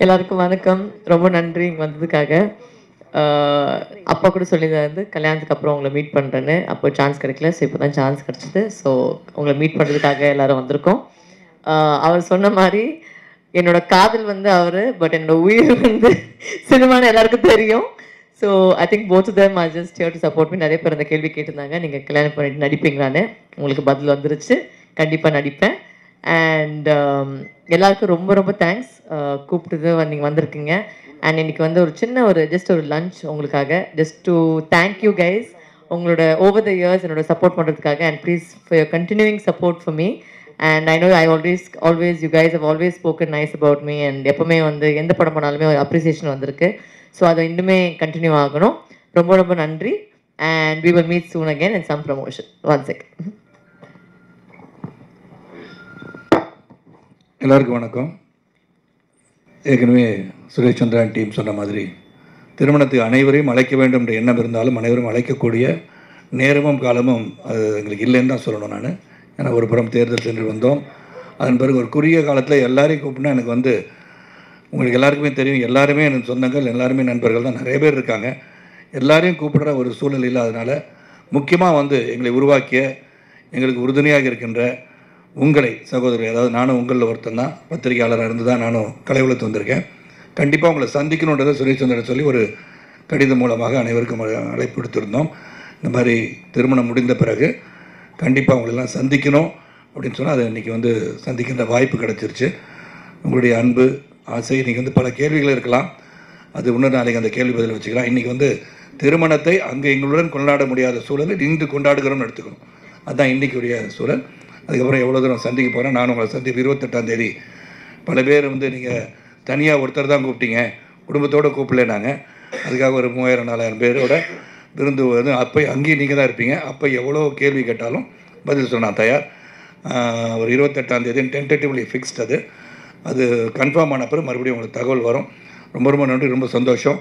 எல்லாருக்கும் வணக்கம். ரொம்ப நன்றி இங்கே வந்ததுக்காக. அப்பா கூட சொல்லியிருந்தாரு கல்யாணத்துக்கு அப்புறம் உங்களை மீட் பண்ணுறேன்னு. அப்போ சான்ஸ் கிடைக்கல. ஸோ இப்போ தான் சான்ஸ் கிடச்சிது. ஸோ உங்களை மீட் பண்ணுறதுக்காக எல்லோரும் வந்திருக்கோம். அவர் சொன்ன மாதிரி என்னோட காதல் வந்து அவர், பட் என்னோட உயிர் வந்து சினிமான்னு எல்லாருக்கும் தெரியும். So I think both of them are just here to support me. நிறைய பேர் அந்த கேள்வி கேட்டிருந்தாங்க, நீங்கள் கல்யாணம் பண்ணிட்டு நடிப்பீங்களான்னு. உங்களுக்கு பதில் வந்துருச்சு. கண்டிப்பாக நடிப்பேன். அண்ட் எல்லாருக்கும் ரொம்ப ரொம்ப தேங்க்ஸ். கூப்பிட்டது நீங்கள் வந்திருக்கீங்க. அண்ட் இன்னைக்கு வந்து ஒரு சின்ன ஜஸ்ட் ஒரு லஞ்ச் உங்களுக்காக, just to thank you guys உங்களோட ஓவர் த இயர்ஸ் என்னோட சப்போர்ட் பண்ணுறதுக்காக. And please for your continuing support for me. And I know I always you guys have always spoken nice about me. And எப்பவுமே வந்து எந்த படம் பண்ணாலுமே ஒரு appreciation வந்திருக்கு. ஸோ அதை இன்னுமே கண்டினியூ ஆகணும். ரொம்ப ரொம்ப நன்றி. And we will meet soon again in some promotion. One second. எல்லாருக்கும் வணக்கம். ஏற்கனவே சுரேஷ் சந்திரன் டீம் சொன்ன மாதிரி திருமணத்துக்கு அனைவரையும் அழைக்க வேண்டும் என்ற எண்ணம் இருந்தாலும் அனைவரும் அழைக்கக்கூடிய நேரமும் காலமும் அது எங்களுக்கு இல்லைன்னு தான் சொல்லணும். நான் ஏன்னா ஒரு புறம் தேர்தல் சென்று வந்தோம். அதன் பிறகு ஒரு குறுகிய காலத்தில் எல்லாரையும் கூப்பிட்டா எனக்கு வந்து உங்களுக்கு எல்லாருக்குமே தெரியும், எல்லாருமே எனக்கு சொந்தங்கள், எல்லாருமே நண்பர்கள் தான், நிறைய பேர் இருக்காங்க. எல்லாரையும் கூப்பிடுற ஒரு சூழல் இல்லாதனால முக்கியமாக வந்து எங்களை உருவாக்கிய எங்களுக்கு உறுதுணையாக இருக்கின்ற உங்களை சகோதரர், அதாவது நானும் உங்களில் ஒருத்தன் தான், பத்திரிகையாளராக இருந்து தான் நானும் கலை உலகத்து வந்திருக்கேன். கண்டிப்பாக உங்களை சந்திக்கணுன்றதை சுரேஷ் சந்திரன் சொல்லி ஒரு கடிதம் மூலமாக அனைவருக்கும் அழைப்பு விடுத்திருந்தோம். இந்த மாதிரி திருமணம் முடிந்த பிறகு கண்டிப்பாக உங்களெல்லாம் சந்திக்கணும் அப்படின்னு சொன்னால் அதை இன்றைக்கி வந்து சந்திக்கின்ற வாய்ப்பு கிடச்சிருச்சு. உங்களுடைய அன்பு ஆசை, இன்றைக்கி வந்து பல கேள்விகள் இருக்கலாம், அது இன்னொரு நாளைக்கு அந்த கேள்வி பதில் வச்சுக்கலாம். இன்றைக்கி வந்து திருமணத்தை அங்கே எங்களுடன் கொண்டாட முடியாத சூழலில் இன்று கொண்டாடுகிறோம்னு எடுத்துக்கணும். அதுதான் இன்றைக்குடைய சூழல். அதுக்கப்புறம் எவ்வளோ தூரம் சந்திக்க போகிறேன். நான் உங்களை சந்திப்பு 28ஆம் தேதி. பல பேர் வந்து நீங்கள் தனியாக ஒருத்தர் தான் கூப்பிட்டீங்க, குடும்பத்தோடு கூப்பிடலேனாங்க. அதுக்காக ஒரு 3000-4000 பேரோட விருந்து வந்து அப்போ அங்கேயும் நீங்கள் தான் இருப்பீங்க. அப்போ எவ்வளோ கேள்வி கேட்டாலும் பதில் சொல்ல நான் தயார். ஒரு 28ஆம் தேதி டென்டேட்டிவ்லி ஃபிக்ஸ்ட். அது கன்ஃபார்ம் ஆன பிறகு மறுபடியும் உங்களுக்கு தகவல் வரும். ரொம்ப ரொம்ப நன்றி, ரொம்ப சந்தோஷம்.